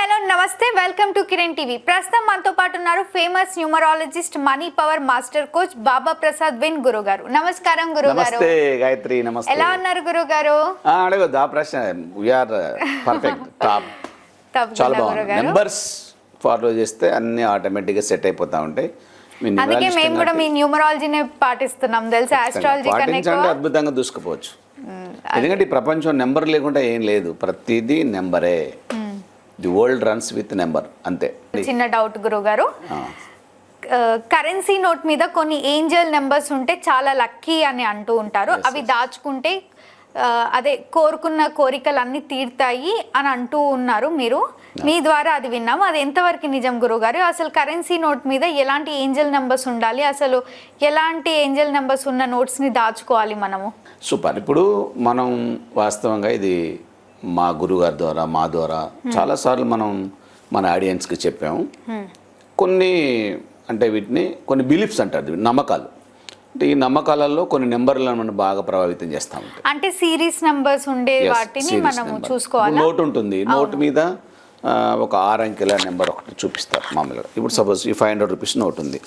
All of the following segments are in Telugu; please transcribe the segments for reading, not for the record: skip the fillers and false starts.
హలో నమస్తే వెల్కమ్ టు కిరణ్ టీవీ. ప్రస్తుతం మనతో పాటు ఉన్నారు famous numerologist money power master coach Baba Prasad విన్ గురు గారు. నమస్కారం గురు గారు. నమస్తే గాయత్రి. నమస్తే. ఎలా ఉన్నారు గురు గారు? అడగొద్దు ఆ ప్రశ్న. We are perfect top. చాలా బాగుంది. నెంబర్స్ ఫాలో చేస్తే అన్ని ఆటోమేటిక్ గా సెట్ అయిపోతా ఉంటాయి. అందుకే మేము కూడా మీ న్యూమరాలజీనే పాటిస్తున్నాం తెలుసా. ఆస్ట్రాలజీ కన్నా అద్భుతంగా దూసుకుపోవచ్చు. ఎందుకంటే ఈ ప్రపంచం నెంబర్ లేకుండా ఏం లేదు, ప్రతిదీ నెంబరే. The world runs with number, అంతే. చిన్న డౌట్ గురువు గారు, కరెన్సీ నోట్ మీద కొన్ని ఏంజల్ నెంబర్స్ ఉంటే చాలా లక్కీ అని అంటూ ఉంటారు. అవి దాచుకుంటే అదే కోరుకున్న కోరికలు అన్ని తీరుతాయి అని అంటూ ఉన్నారు మీరు. మీ ద్వారా అది విన్నాము. అది ఎంతవరకు నిజం గురువు గారు? అసలు కరెన్సీ నోట్ మీద ఎలాంటి ఏంజల్ నెంబర్స్ ఉండాలి, అసలు ఎలాంటి ఏంజల్ నెంబర్స్ ఉన్న నోట్స్ని దాచుకోవాలి మనము? సూపర్. ఇప్పుడు మనం వాస్తవంగా ఇది మా గురుగారి ద్వారా మా ద్వారా చాలాసార్లు మనం మన ఆడియన్స్కి చెప్పాము. కొన్ని అంటే వీటిని కొన్ని బిలీఫ్స్ అంటారు, నమ్మకాలు. అంటే ఈ నమ్మకాలలో కొన్ని నెంబర్లను మనం బాగా ప్రభావితం చేస్తూ ఉంటాం. అంటే సిరీస్ నెంబర్స్ ఉండే వాటిని మనము చూసుకోవాలి. నోట్ ఉంటుంది, నోట్ మీద ఒక 6 అంకెల నెంబర్ ఒకటి చూపిస్తారు మామూలుగా. ఇప్పుడు సపోజ్ ఈ 500 రూపీస్ నోట్ ఉంది.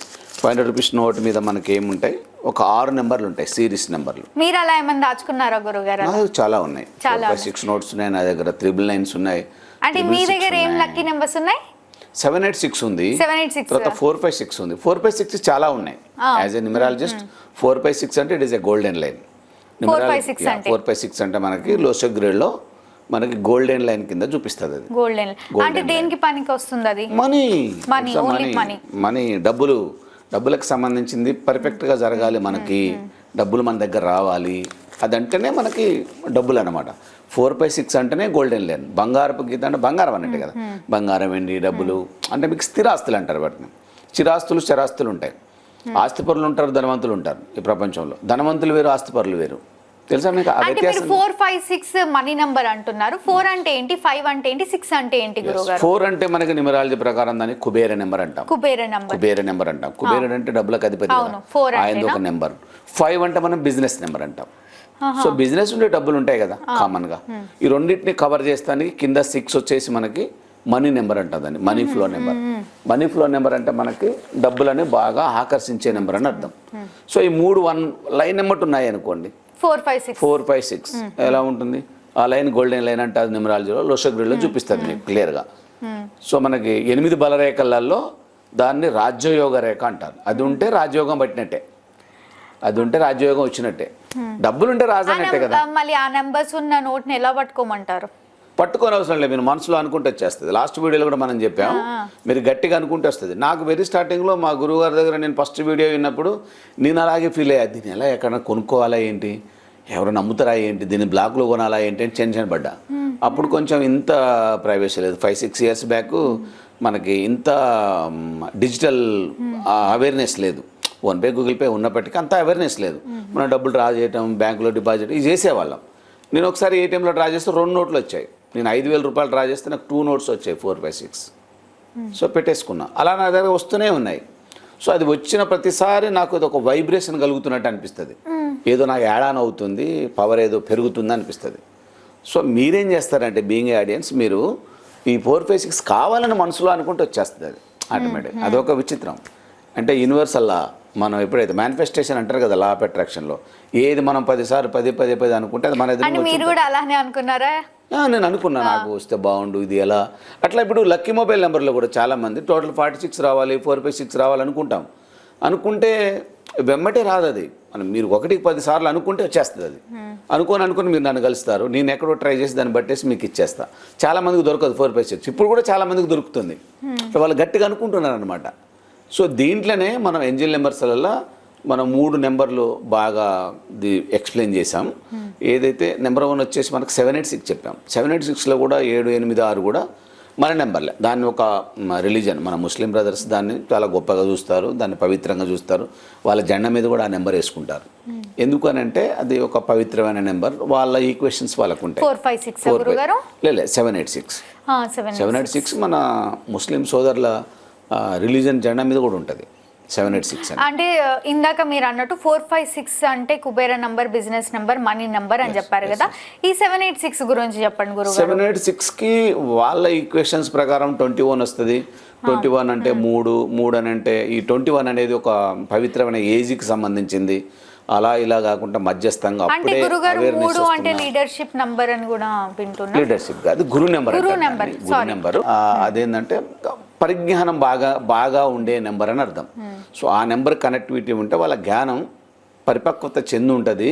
500 రూపీస్ నోట్ మీద మనకి ఏముంటాయి, ఒక 6 నెంబర్లు ఉంటాయి, సిరీస్ నెంబర్లు. మీరు అలా ఏమైనా దాచుకున్నారా గురుగారు? చాలా ఉన్నాయి. 6 నోట్స్ ఉన్నాయి నా దగ్గర, 999 ఉన్నాయి. అంటే మీ దగ్గర ఏం లక్కీ నెంబర్స్ ఉన్నాయి? 786 ఉంది, తర్వాత 456 ఉంది. 456 చాలా ఉన్నాయి. యాజ్ ఎ న్యూమరాలజిస్ట్ 456 అంటే it is a golden line. 456 అంటే మనకి లోసో గ్రేడ్ లో మనకి గోల్డెన్ లైన్ కింద చూపిస్తుంది. అది గోల్డెన్ అంటే దేనికి పనికి వస్తుంది? అది మనీ డబ్బులకు సంబంధించింది పర్ఫెక్ట్ గా జరగాలి. మనకి డబ్బులు మన దగ్గర రావాలి, అదంటేనే మనకి డబ్బులు అనమాట. 456 అంటేనే గోల్డెన్ లైన్. బంగారపు గీత అంటే బంగారం అన్నట్టు కదా. బంగారం, వెండి, డబ్బులు అంటే మీకు స్థిరాస్తులు అంటారు వాటిని. చిరాస్తులు చరాస్తులు ఉంటాయి. ఆస్తిపరులు ఉంటారు, ధనవంతులు ఉంటారు. ఈ ప్రపంచంలో ధనవంతులు వేరు, ఆస్తిపరులు వేరు. తెలుసా మీకు? 456 మనీ నంబర్ అంటున్నారు. 4 అంటే ఏంటి, 5 అంటే ఏంటి, 6 అంటే ఏంటి గురుగారు? 4 అంటే మనకి న్యూమరాలజీ ప్రకారం దాన్ని కుబేర నెంబర్ అంటాం. కుబేర నెంబర్ అంటాం. కుబేరుడు అంటే డబ్బులకు అధిపతి, ఆయన ఒక నెంబర్. 5 అంటే మనం బిజినెస్ నెంబర్ అంటాం. సో బిజినెస్ ఉండే డబ్బులు ఉంటాయి కదా కామన్ గా. ఈ రెండింటిని కవర్ చేస్తానికి కింద 6 వచ్చేసి మనకి మనీ నెంబర్ అంటుందని, money flow number. Money flow number అంటే మనకి డబ్బులని బాగా ఆకర్షించే నెంబర్ అని అర్థం. సో ఈ 3 1 లైన్ నెంబర్ ఉన్నాయి అనుకోండి, 456 ఎలా ఉంటుంది? ఆ లైన్ గోల్డెన్ లైన్ అంటే అది న్యూమరాలజీలో లోసో గ్రేడ్లో చూపిస్తుంది మీకు క్లియర్గా. సో మనకి 8 బలరేఖలలో దాన్ని రాజ్యయోగ రేఖ అంటారు. అది ఉంటే రాజయోగం పట్టినట్టే, అది ఉంటే రాజ్యయోగం వచ్చినట్టే. డబ్బులు ఉంటే రాజు అన్నట్టే కదా. మళ్ళీ ఆ నెంబర్స్ ఉన్న నోట్ని ఎలా పట్టుకోమంటారు? పట్టుకోని అవసరం లేదు, మీరు మనసులో అనుకుంటే వచ్చేస్తుంది. లాస్ట్ వీడియోలో కూడా మనం చెప్పాము, మీరు గట్టిగా అనుకుంటే వస్తుంది. నాకు వెరీ స్టార్టింగ్లో మా గురువు గారి దగ్గర నేను ఫస్ట్ వీడియో విన్నప్పుడు నేను అలాగే ఫీల్ అయ్యా. దీన్ని ఎలా ఎక్కడ కొనుక్కోవాలా ఏంటి, ఎవరు నమ్ముతారా ఏంటి, దీన్ని బ్లాక్లో కొనాలా ఏంటి అని టెన్షన్ పడ్డా. అప్పుడు కొంచెం ఇంత ప్రైవసీ లేదు. 5-6 ఇయర్స్ బ్యాక్ మనకి ఇంత డిజిటల్ అవేర్నెస్ లేదు. ఫోన్పే, గూగుల్ పే ఉన్నప్పటికీ అంత అవేర్నెస్ లేదు. మనం డబ్బులు డ్రా చేయటం, బ్యాంకులో డిపాజిట్ ఇది చేసేవాళ్ళం. నేను ఒకసారి ఏటీఎంలో డ్రా చేస్తే 2 నోట్లు వచ్చాయి. నేను 5,000 రూపాయలు డ్రా చేస్తే నాకు 2 నోట్స్ వచ్చాయి, 4/6. సో పెట్టేసుకున్నా. అలా నా దగ్గర వస్తూనే ఉన్నాయి. సో అది వచ్చిన ప్రతిసారి నాకు అది ఒక వైబ్రేషన్ కలుగుతున్నట్టు అనిపిస్తుంది. ఏదో నాకు యాడాన్ అవుతుంది, పవర్ ఏదో పెరుగుతుంది అనిపిస్తుంది. సో మీరేం చేస్తారంటే బీయింగ్ ఆడియన్స్, మీరు ఈ 4/6 కావాలని మనసులో అనుకుంటే వచ్చేస్తుంది అది ఆటోమేటిక్. అదొక విచిత్రం. అంటే యూనివర్సల్లా మనం ఎప్పుడైతే మేనిఫెస్టేషన్ అంటారు కదా, లా ఆఫ్ అట్రాక్షన్లో ఏది మనం 10 సార్లు 10 అనుకుంటే అది మన ఎదురు. మీరు కూడా అలానే అనుకున్నారా? నేను అనుకున్నా నాకు వస్తే బాగుండు, ఇది ఎలా అట్లా. ఇప్పుడు లక్కీ మొబైల్ నెంబర్లో కూడా చాలామంది టోటల్ 46 రావాలి, 4/6 రావాలి అనుకుంటాం. అనుకుంటే వెమ్మటే రాదు అది. మనం మీరు 1కి 10 సార్లు అనుకుంటే వచ్చేస్తుంది అది. అనుకుని మీరు నన్ను కలుస్తారు, నేను ఎక్కడో ట్రై చేసి దాన్ని బట్టేసి మీకు ఇచ్చేస్తా. చాలామందికి దొరకదు 4/6. ఇప్పుడు కూడా చాలామందికి దొరుకుతుంది. వాళ్ళు గట్టిగా అనుకుంటున్నారు అనమాట. సో దీంట్లోనే మనం ఏంజల్ నెంబర్స్లలో మనం 3 నెంబర్లు బాగా ఎక్స్ప్లెయిన్ చేసాం. ఏదైతే నెంబర్ 1 వచ్చేసి మనకు 786 చెప్పాం. 786లో కూడా 7, 8, 6 కూడా మన నెంబర్లే. దాన్ని ఒక రిలీజన్, మన ముస్లిం బ్రదర్స్ దాన్ని చాలా గొప్పగా చూస్తారు, దాన్ని పవిత్రంగా చూస్తారు. వాళ్ళ జెండా మీద కూడా ఆ నెంబర్ వేసుకుంటారు. ఎందుకు అని అంటే అది ఒక పవిత్రమైన నెంబర్. వాళ్ళ ఈక్వేషన్స్ వాళ్ళకు ఉంటాయి. 786 మన ముస్లిం సోదరుల రిలీజన్ జెండా మీద కూడా ఉంటుంది. 786 అని. అంటే ఇందాక మీరు అన్నట్టు 456 అంటే Kubera number, business number, money number అని చెప్పారు కదా. ఈ 786 గురించి చెప్పండి గురువు. 786కి వాళ్ళ ఈక్వేషన్స్ ప్రకారం 21 వస్తుంది. 21 అంటే 3 అని అంటే ఈ 21 అనేది ఒక పవిత్రమైన ఏజ్కి సంబంధించింది. అలా ఇలా కాకుండా మధ్యస్థంగా అంటే అప్పుడే గురుగారు అవేర్నెస్ 3 అంటే లీడర్షిప్ నంబర్ అని కూడా వింటున్నా. లీడర్షిప్ కాదు, గురు నెంబర్. గురు నెంబర్ అదేంటంటే పరిజ్ఞానం బాగా ఉండే నెంబర్ అని అర్థం. సో ఆ నెంబర్ కనెక్టివిటీ ఉంటే వాళ్ళ జ్ఞానం పరిపక్వత చెంది ఉంటుంది.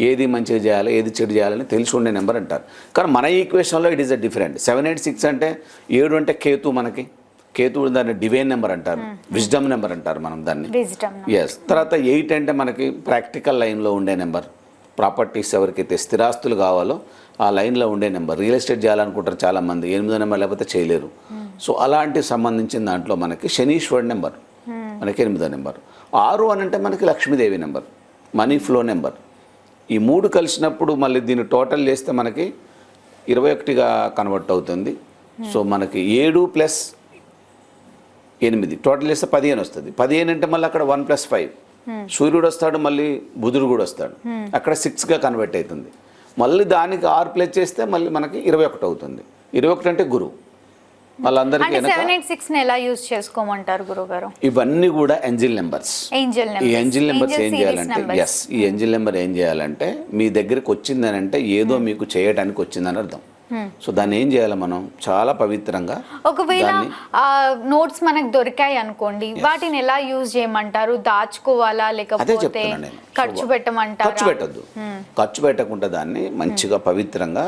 ఏది మంచిగా చేయాలి, ఏది చెడు చేయాలని తెలిసి ఉండే నెంబర్ అంటారు. కానీ మన ఈక్వేషన్లో ఇట్ ఈస్ అ డిఫరెంట్. 786 అంటే 7 అంటే కేతు, మనకి కేతు దాన్ని డివైన్ నెంబర్ అంటారు, విజ్డమ్ నెంబర్ అంటారు మనం దాన్ని. ఎస్. తర్వాత 8 అంటే మనకి ప్రాక్టికల్ లైన్లో ఉండే నెంబర్. ప్రాపర్టీస్ ఎవరికైతే స్థిరాస్తులు కావాలో ఆ లైన్లో ఉండే నెంబర్. రియల్ ఎస్టేట్ చేయాలనుకుంటారు చాలామంది, 8వ నెంబర్ లేకపోతే చేయలేరు. సో అలాంటి సంబంధించిన దాంట్లో మనకి శనీశ్వరుడు నెంబర్, మనకి 8వ నెంబర్. 6 అని అంటే మనకి Lakshmidevi number, money flow number. ఈ 3 కలిసినప్పుడు మళ్ళీ దీన్ని టోటల్ చేస్తే మనకి 21గా కన్వర్ట్ అవుతుంది. సో మనకి 7 + 8 టోటల్ చేస్తే 15 వస్తుంది. 15 అంటే మళ్ళీ అక్కడ 1 + 5 సూర్యుడు వస్తాడు, మళ్ళీ బుధుడు కూడా వస్తాడు, అక్కడ 6గా కన్వర్ట్ అవుతుంది. మళ్ళీ దానికి 6 ప్లస్ చేస్తే మళ్ళీ మనకి 21 అవుతుంది. 21 అంటే గురువు. వాళ్ళందరికీ 786 ఎలా యూజ్ చేసుకోమంటారు గురుగారు? ఇవన్నీ కూడా ఏంజిల్ నెంబర్స్. ఈ ఏంజిల్ నెంబర్స్ ఏం చేయాలంటే ఈ ఏంజిల్ నెంబర్ ఏం చేయాలంటే మీ దగ్గరికి వచ్చిందని అంటే ఏదో మీకు చేయడానికి వచ్చిందని అర్థం. సో దాన్ని ఏం చేయాలి మనం చాలా పవిత్రంగా. ఒకవేళ నోట్స్ మనకు దొరికాయి అనుకోండి, వాటిని ఎలా యూజ్ చేయమంటారు? దాచుకోవాలా లేకపోతే ఖర్చు పెట్టమంటారా? ఖర్చు పెట్టద్దు. ఖర్చు పెట్టకుండా దాన్ని మంచిగా పవిత్రంగా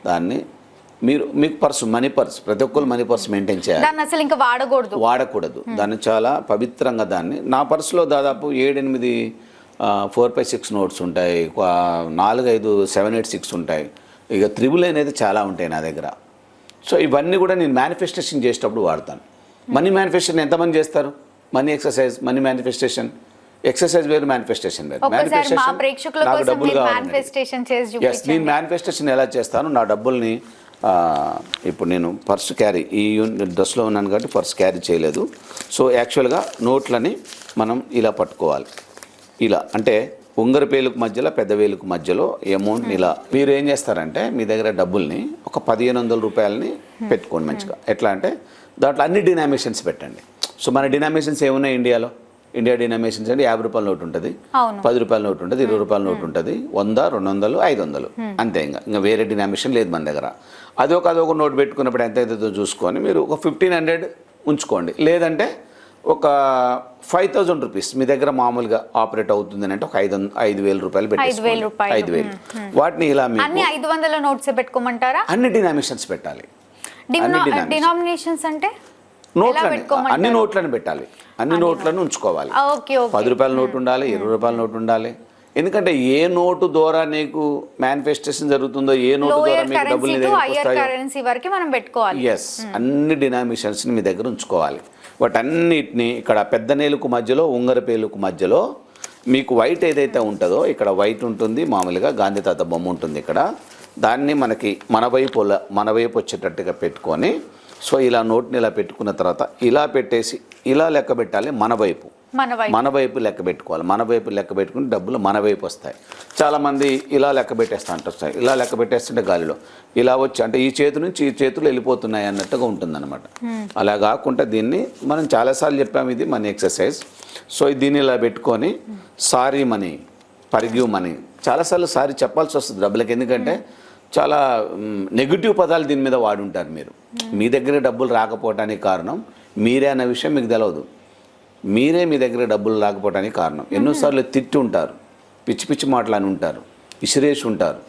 దాన్ని మీకు పర్సు, మనీ పర్స్, ప్రతి ఒక్కరు మనీ పర్స్ మెయింటైన్ చేయాలి. దాన్ని అసలు ఇంకా వాడకూడదు. దాన్ని చాలా పవిత్రంగా దాన్ని. నా పర్సులో దాదాపు 7-8 4/6 నోట్స్ ఉంటాయి, 4-5 786 ఉంటాయి, ఇక 3 అనేది చాలా ఉంటాయి నా దగ్గర. సో ఇవన్నీ కూడా నేను మేనిఫెస్టేషన్ చేసేటప్పుడు వాడతాను. మనీ మేనిఫెస్టేషన్ ఎంతమంది చేస్తారు? Money exercise, money manifestation. Exercise వేరు, మేనిఫెస్టేషన్ వేరు. మేనిఫెస్టేషన్ నాకు డబ్బులు కావాలి. నేను మేనిఫెస్టేషన్ ఎలా చేస్తాను? నా డబ్బుల్ని ఇప్పుడు నేను పర్సు క్యారీ, ఈ డ్రెస్లో ఉన్నాను కాబట్టి పర్సు క్యారీ చేయలేదు. సో యాక్చువల్గా నోట్లని మనం ఇలా పట్టుకోవాలి. ఇలా అంటే ఉంగర పేలుకు మధ్యలో, పెద్ద వేలుకు మధ్యలో అమౌంట్ని ఇలా. మీరు ఏం చేస్తారంటే మీ దగ్గర డబ్బుల్ని ఒక 1500 రూపాయలని పెట్టుకోండి మంచిగా. ఎట్లా అంటే దాంట్లో అన్ని డినామినేషన్స్ పెట్టండి. సో మన డినామినేషన్స్ ఏమున్నాయి ఇండియాలో? ఇండియా డినామినేషన్స్ అంటే 50 రూపాయల నోటు ఉంటుంది, 10 రూపాయల నోటు ఉంటుంది, 20 రూపాయల నోటు ఉంటుంది, 100, 200, 500 అంతే. ఇంకా వేరే డినామినేషన్ లేదు మన దగ్గర. అదొక నోటు పెట్టుకున్నప్పుడు ఎంత అవుతుందో చూసుకొని మీరు ఒక 1500 ఉంచుకోండి. లేదంటే ఒక 5000 రూపీస్ మీ దగ్గర మామూలుగా ఆపరేట్ అవుతుంది అంటే ఒక 5,000 రూపాయలు పెట్టుకోండి. 5,000 వాటిని ఇలా 500 నోట్స్ పెట్టుకోమంటారా? అన్ని డినామినేషన్స్ పెట్టాలి. డినామినేషన్స్ అంటే అన్ని నోట్లను పెట్టాలి, అన్ని నోట్లను ఉంచుకోవాలి. 10 రూపాయల నోటు ఉండాలి, 20 రూపాయల నోటు ఉండాలి. ఎందుకంటే ఏ నోటు ద్వారా నీకు మేనిఫెస్టేషన్ జరుగుతుందో, ఏ నోటు ద్వారా మీకు డబ్బులు ఎస్ అన్ని డినామినేషన్స్ని మీ దగ్గర ఉంచుకోవాలి. వాటన్నిటిని ఇక్కడ పెద్ద నేలుకు మధ్యలో, ఉంగర పేలుకు మధ్యలో మీకు వైట్ ఏదైతే ఉంటుందో, ఇక్కడ వైట్ ఉంటుంది మామూలుగా, గాంధీ తాత బొమ్మ ఉంటుంది ఇక్కడ. దాన్ని మనకి మన వైపు వచ్చేటట్టుగా పెట్టుకొని, సో ఇలా నోట్ని ఇలా పెట్టుకున్న తర్వాత ఇలా పెట్టేసి ఇలా లెక్క పెట్టాలి. మన వైపు లెక్క పెట్టుకోవాలి. మన వైపు లెక్క పెట్టుకుని డబ్బులు మన వైపు వస్తాయి. చాలామంది ఇలా లెక్క పెట్టేస్తాయి. ఇలా లెక్క పెట్టేస్తుంటే గాలిలో ఇలా వచ్చి అంటే ఈ చేతి నుంచి ఈ చేతులు వెళ్ళిపోతున్నాయి అన్నట్టుగా ఉంటుందన్నమాట. అలా కాకుండా దీన్ని మనం చాలాసార్లు చెప్పాము, ఇది మనీ ఎక్సర్సైజ్. సో దీన్ని ఇలా పెట్టుకొని సారీ మనీ, పరిగ్యూ మనీ, చాలాసార్లు సారీ చెప్పాల్సి వస్తుంది డబ్బులకి. ఎందుకంటే చాలా నెగిటివ్ పదాలు దీని మీద వాడుంటారు మీరు. మీ దగ్గర డబ్బులు రాకపోవడానికి కారణం మీరే అన్న విషయం మీకు తెలియదు. మీరే మీ దగ్గర డబ్బులు రాకపోవడానికి కారణం. ఎన్నోసార్లు తిట్టి ఉంటారు, పిచ్చి పిచ్చి మాటలని ఉంటారు, ఇసిరేసి ఉంటారు.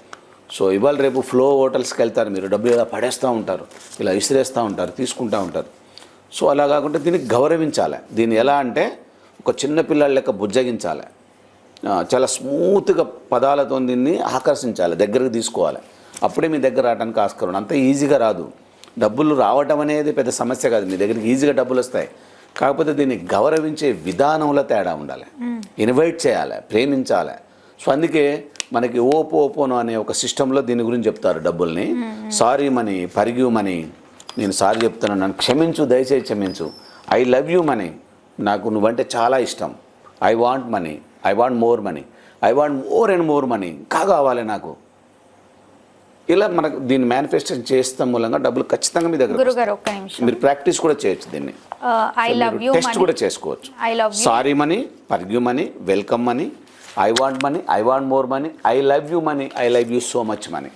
సో ఇవాళ రేపు ఫ్లో హోటల్స్కి వెళ్తారు, మీరు డబ్బులు ఇలా పడేస్తూ ఉంటారు, ఇలా ఇసిరేస్తూ ఉంటారు, తీసుకుంటూ ఉంటారు. సో అలా కాకుండా దీన్ని గౌరవించాలి. దీన్ని ఎలా అంటే ఒక చిన్న పిల్లల లెక్క బుజ్జగించాలి. చాలా స్మూత్గా పదాలతో దీన్ని ఆకర్షించాలి, దగ్గరకు తీసుకోవాలి. అప్పుడే మీ దగ్గర రావడానికి ఆస్కారం. అంత ఈజీగా రాదు. డబ్బులు రావటం అనేది పెద్ద సమస్య కాదు, మీ దగ్గరికి ఈజీగా డబ్బులు వస్తాయి. కాకపోతే దీన్ని గౌరవించే విధానంలో తేడా ఉండాలి, ఇన్వైట్ చేయాలి, ప్రేమించాలి. సో అందుకే మనకి ఓపోనో అనే ఒక సిస్టంలో దీని గురించి చెప్తారు డబ్బుల్ని. సారీ మనీ, పరిగ్యూ మనీ, నేను సారీ చెప్తున్నాను, నన్ను క్షమించు, దయచేసి క్షమించు. ఐ లవ్ యూ మనీ, నాకు నువ్వంటే చాలా ఇష్టం, I want money, I want more money, I want more and more money, ఇంకా కావాలి నాకు. ఇలా మనకు దీన్ని మేనిఫెస్టేషన్ చేస్తాం మూలంగా డబ్బులు ఖచ్చితంగా మీ దగ్గర గురుగారు ఒక్క నిమిషం. మీరు ప్రాక్టీస్ కూడా చేయొచ్చు, దీన్ని ఐ లవ్ యూ టెస్ట్ కూడా చేసుకోవచ్చు. I love you, sorry money, forgive money, welcome money, I want money, I want more money, I love you money, I love you so much money.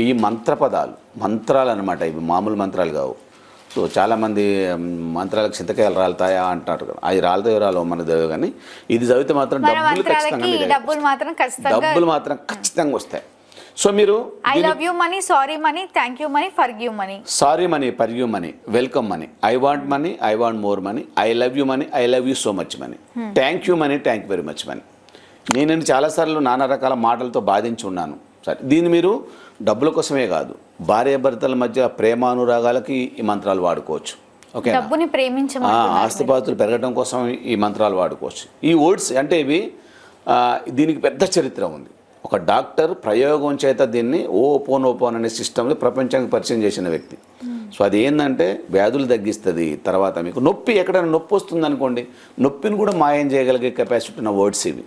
ఈ మంత్రాలు అనమాట, ఇవి మామూలు మంత్రాలు కావు. సో చాలామంది మంత్రాలకు చింతకాయలు రాలుతాయా అంటారు కదా, అది రాలుతాయో రాలో మనకు తెలియదు, కానీ ఇది చదివితే మాత్రం డబ్బులు మాత్రం ఖచ్చితంగా వస్తాయి. సో మీరు I love you money, sorry money, thank you money, forgive money, sorry money, forgive money, welcome money, I want money, I want more money, I love you money, I love you so much money, thank you money, thank you very much money. నేను చాలాసార్లు నానా రకాల మాటలతో బాధించి ఉన్నాను. సరే, దీన్ని మీరు డబ్బుల కోసమే కాదు, భార్యాభర్తల మధ్య ప్రేమానురాగాలకి ఈ మంత్రాలు వాడుకోవచ్చు. ఓకే, డబ్బుని ఆస్తిపాస్తులు పెరగడం కోసం ఈ మంత్రాలు వాడుకోవచ్చు. ఈ వర్డ్స్ అంటే ఇవి దీనికి పెద్ద చరిత్ర ఉంది. ఒక డాక్టర్ ప్రయోగం చేత దీన్ని ఓపోన్ అనే సిస్టమ్ని ప్రపంచానికి పరిచయం చేసిన వ్యక్తి. సో అది ఏంటంటే వ్యాధులు తగ్గిస్తుంది. తర్వాత మీకు నొప్పి, ఎక్కడైనా నొప్పి వస్తుంది అనుకోండి, నొప్పిని కూడా మాయం చేయగలిగే కెపాసిటీ ఉన్న వర్డ్స్ ఇవి.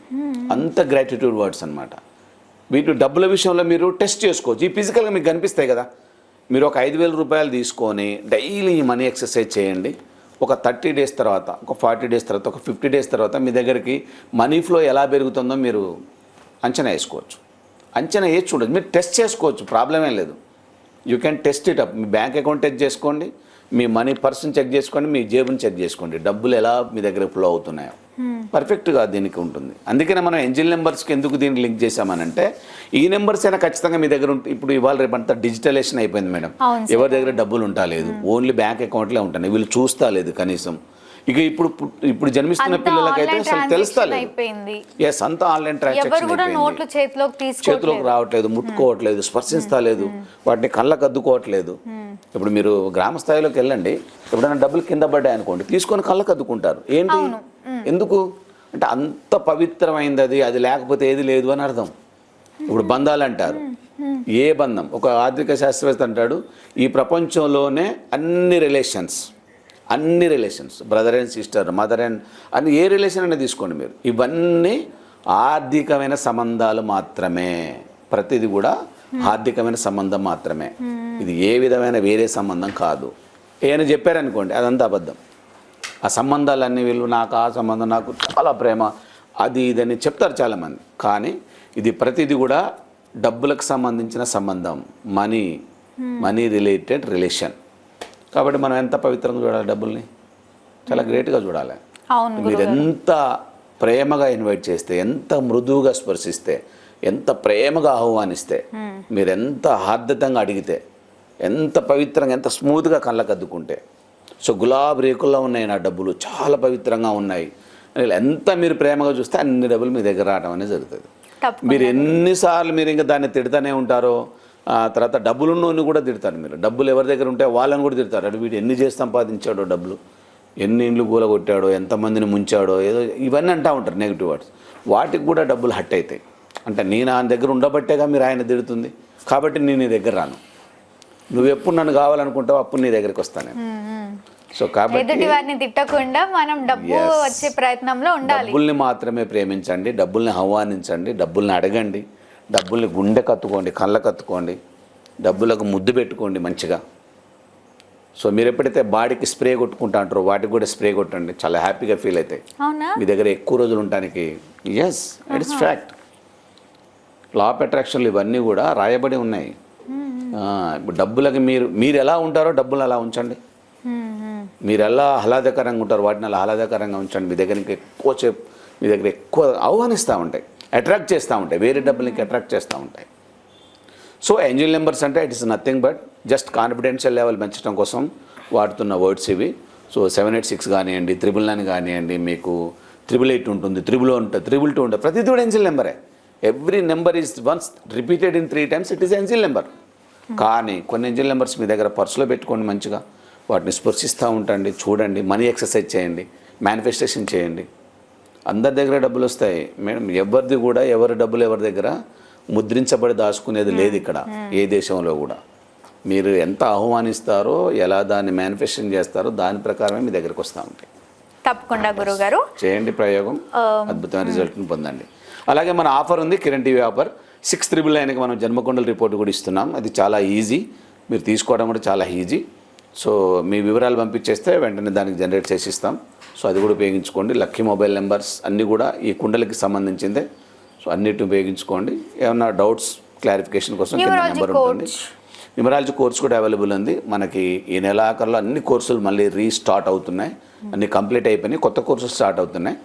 అంత గ్రాటిట్యూడ్ వర్డ్స్ అనమాట. వీటి డబ్బుల విషయంలో మీరు టెస్ట్ చేసుకోవచ్చు. ఈ ఫిజికల్గా మీకు కనిపిస్తాయి కదా, మీరు ఒక 5,000 రూపాయలు తీసుకొని డైలీ ఈ మనీ ఎక్సర్సైజ్ చేయండి. ఒక 30 డేస్ తర్వాత, ఒక 40 డేస్ తర్వాత, ఒక 50 డేస్ తర్వాత మీ దగ్గరికి మనీ ఫ్లో ఎలా పెరుగుతుందో మీరు అంచనా వేసుకోవచ్చు. అంచనా వేసి చూడొచ్చు, మీరు టెస్ట్ చేసుకోవచ్చు, ప్రాబ్లం ఏం లేదు. You can test it up. మీ బ్యాంక్ అకౌంట్ చెక్ చేసుకోండి, మీ మనీ పర్సన్ చెక్ చేసుకోండి, మీ జేబుని చెక్ చేసుకోండి, డబ్బులు ఎలా మీ దగ్గర ఫ్లో అవుతున్నాయో పర్ఫెక్ట్గా దీనికి ఉంటుంది. అందుకనే మనం ఏంజిల్ నెంబర్స్కి ఎందుకు దీన్ని లింక్ చేసామనంటే, ఈ నెంబర్స్ అయినా ఖచ్చితంగా మీ దగ్గర ఉంటుంది. ఇప్పుడు ఇవాళ రేపు అంతా డిజిటలైజేషన్ అయిపోయింది మేడం, ఎవరి దగ్గర డబ్బులు ఉంటాలేదు, ఓన్లీ బ్యాంక్ అకౌంట్లే ఉంటాయి, వీళ్ళు చూస్తా లేదు కనీసం. ఇక ఇప్పుడు జన్మిస్తున్న పిల్లలకైతే అసలు తెలుస్తా లేదు. ఎస్, అంతా ఆన్లైన్ ట్రాన్సాక్షన్, చేతిలోకి రావట్లేదు, ముట్టుకోవట్లేదు, స్పర్శిస్తా లేదు, వాటిని కళ్ళకు అద్దుకోవట్లేదు. ఇప్పుడు మీరు గ్రామ స్థాయిలోకి వెళ్ళండి, ఎప్పుడైనా డబ్బులు కింద పడ్డాయి అనుకోండి, తీసుకొని కళ్ళకు అద్దుకుంటారు. ఏంటి, ఎందుకు అంటే అంత పవిత్రమైంది అది, అది లేకపోతే ఏది లేదు అని అర్థం. ఇప్పుడు బంధాలు అంటారు, ఏ బంధం, ఒక ఆర్థిక శాస్త్రవేత్త అంటాడు, ఈ ప్రపంచంలోనే అన్ని relations, brother and sister, mother and అని ఏ రిలేషన్ అయినా తీసుకోండి మీరు, ఇవన్నీ ఆర్థికమైన సంబంధాలు మాత్రమే. ప్రతిది కూడా ఆర్థికమైన సంబంధం మాత్రమే, ఇది ఏ విధమైన వేరే సంబంధం కాదు. ఏమైనా చెప్పారనుకోండి, అదంతా అబద్ధం. ఆ సంబంధాలన్నీ వీళ్ళు నాకు ఆ సంబంధం, నాకు చాలా ప్రేమ, అది ఇదని చెప్తారు చాలామంది, కానీ ఇది ప్రతిది కూడా డబ్బులకు సంబంధించిన సంబంధం, మనీ రిలేటెడ్ రిలేషన్. కాబట్టి మనం ఎంత పవిత్రంగా చూడాలి, డబ్బుల్ని చాలా గ్రేట్గా చూడాలి. మీరు ఎంత ప్రేమగా ఇన్వైట్ చేస్తే, ఎంత మృదువుగా స్పర్శిస్తే, ఎంత ప్రేమగా ఆహ్వానిస్తే, మీరు ఎంత ఆర్ద్రతంగా అడిగితే, ఎంత పవిత్రంగా, ఎంత స్మూత్గా కళ్ళకు అద్దుకుంటే. సో గులాబీ రేకుల్లో ఉన్నాయి నా డబ్బులు, చాలా పవిత్రంగా ఉన్నాయి, ఎంత మీరు ప్రేమగా చూస్తే అన్ని డబ్బులు మీ దగ్గర రావడం అనేది జరుగుతుంది. మీరు ఎన్నిసార్లు మీరు ఇంకా దాన్ని తిడతానే ఉంటారో, తర్వాత డబ్బులున్నోని కూడా తిడతారు. మీరు డబ్బులు ఎవరి దగ్గర ఉంటే వాళ్ళని కూడా తిడతారు. అటు వీడు ఎన్ని చేసి సంపాదించాడో డబ్బులు, ఎన్ని ఇండ్లు కూలగొట్టాడో, ఎంతమందిని ముంచాడో, ఏదో ఇవన్నీ అంటూ ఉంటారు నెగిటివ్ వర్డ్స్. వాటికి కూడా డబ్బులు హట్ అవుతాయి. అంటే నేను ఆయన దగ్గర ఉండబట్టేగా మీరు ఆయన తిడుతుంది, కాబట్టి నేను నీ దగ్గర రాను, నువ్వు ఎప్పుడు నన్ను కావాలనుకుంటావు అప్పుడు నీ దగ్గరికి వస్తాను. సో కాబట్టి తిట్టకుండా మనం డబ్బు వచ్చే ప్రయత్నంలో ఉండాలి. డబ్బుల్ని మాత్రమే ప్రేమించండి, డబ్బుల్ని ఆహ్వానించండి, డబ్బుల్ని అడగండి, డబ్బుల్ని గుండె కత్తుకోండి, కళ్ళ కత్తుకోండి, డబ్బులకు ముద్దు పెట్టుకోండి మంచిగా. సో మీరు ఎప్పుడైతే బాడీకి స్ప్రే కొట్టుకుంటా అంటారో వాటికి కూడా స్ప్రే కొట్టండి, చాలా హ్యాపీగా ఫీల్ అవుతాయి. మీ దగ్గర ఎక్కువ రోజులు ఉండటానికి. Yes, it is fact. Law of అట్రాక్షన్లు ఇవన్నీ కూడా రాయబడి ఉన్నాయి. ఇప్పుడు డబ్బులకి మీరు ఎలా ఉంటారో డబ్బులు అలా ఉంచండి. మీరు ఎలా ఆహ్లాదకరంగా ఉంటారో వాటిని అలా ఆహ్లాదకరంగా ఉంచండి. మీ దగ్గర మీ దగ్గర ఎక్కువ ఆహ్వానిస్తూ ఉంటాయి, అట్రాక్ట్ చేస్తూ ఉంటాయి, వేరే డబ్బులకి అట్రాక్ట్ చేస్తూ ఉంటాయి. సో ఏంజిల్ నెంబర్స్ అంటే it is nothing but just confidential level పెంచడం కోసం వాడుతున్న వర్డ్స్ ఇవి. సో 786 కానివ్వండి, 999 కానివ్వండి, మీకు 888 ఉంటుంది, 300 ఉంటుంది, 322 ఉంటుంది, ప్రతిదీ కూడా ఏంజిల్ నెంబరే. Every number is once repeated in 3 times, it is angel number. కానీ కొన్ని ఏంజిల్ నెంబర్స్ మీ దగ్గర పర్సులో పెట్టుకోండి, మంచిగా వాటిని స్పర్శిస్తూ ఉండండి, చూడండి, మనీ ఎక్సర్సైజ్ చేయండి, మేనిఫెస్టేషన్ చేయండి. అందరి దగ్గర డబ్బులు వస్తాయి మేడం. ఎవరిది కూడా ఎవరి డబ్బులు ఎవరి దగ్గర ముద్రించబడి దాచుకునేది లేదు ఇక్కడ ఏ దేశంలో కూడా. మీరు ఎంత ఆహ్వానిస్తారో, ఎలా దాన్ని మేనిఫెస్టేషన్ చేస్తారో దాని ప్రకారమే మీ దగ్గరికి వస్తూ ఉంటాయి. తప్పకుండా గురువు గారు చేయండి ప్రయోగం, అద్భుతమైన రిజల్ట్ని పొందండి. అలాగే మన ఆఫర్ ఉంది, కిరణ్ టీవీ ఆఫర్ 699కి మనం జన్మకుండల రిపోర్ట్ కూడా ఇస్తున్నాం. అది చాలా ఈజీ, మీరు తీసుకోవడం కూడా చాలా ఈజీ. సో మీ వివరాలు పంపించేస్తే వెంటనే దానికి జనరేట్ చేసి ఇస్తాం. సో అది కూడా ఉపయోగించుకోండి. లక్కీ మొబైల్ నెంబర్స్ అన్నీ కూడా ఈ కుండలకి సంబంధించిందే. సో అన్నిటిని ఉపయోగించుకోండి. ఏమన్నా డౌట్స్ క్లారిఫికేషన్ కోసం కింద నెంబర్ ఉంటుంది. న్యూమరాలజీ కోర్స్ కూడా అవైలబుల్ ఉంది మనకి. ఈ నెలాఖరులో అన్ని కోర్సులు మళ్ళీ రీస్టార్ట్ అవుతున్నాయి, అన్ని కంప్లీట్ అయిపోయినాయి, కొత్త కోర్సులు స్టార్ట్ అవుతున్నాయి.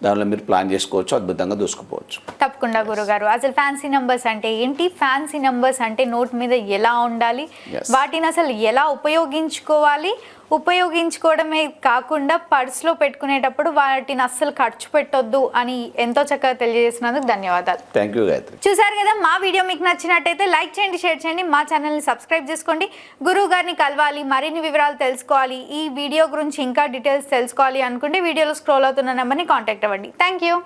దానిలో మీరు ప్లాన్ చేసుకోవచ్చు, అద్భుతంగా దూసుకుపోవచ్చు. తప్పకుండా గురుగారు. అసలు ఫ్యాన్సీ నంబర్స్ అంటే ఏంటి, ఫ్యాన్సీ నంబర్స్ అంటే నోట్ మీద ఎలా ఉండాలి, వాటిని అసలు ఎలా ఉపయోగించుకోవాలి, ఉపయోగించుకోవడమే కాకుండా పర్స్లో పెట్టుకునేటప్పుడు వాటిని అస్సలు ఖర్చు పెట్టొద్దు అని ఎంతో చక్కగా తెలియజేసినందుకు ధన్యవాదాలు. Thank you Gayatri. చూసారు కదా, మా వీడియో మీకు నచ్చినట్టయితే లైక్ చేయండి, షేర్ చేయండి, మా ఛానల్ని సబ్స్క్రైబ్ చేసుకోండి. గురువు గారిని కలవాలి, మరిన్ని వివరాలు తెలుసుకోవాలి, ఈ వీడియో గురించి ఇంకా డీటెయిల్స్ తెలుసుకోవాలి అనుకుంటే వీడియోలో స్క్రోల్ అవుతున్న నెంబర్ని కాంటాక్ట్ అవ్వండి. Thank you.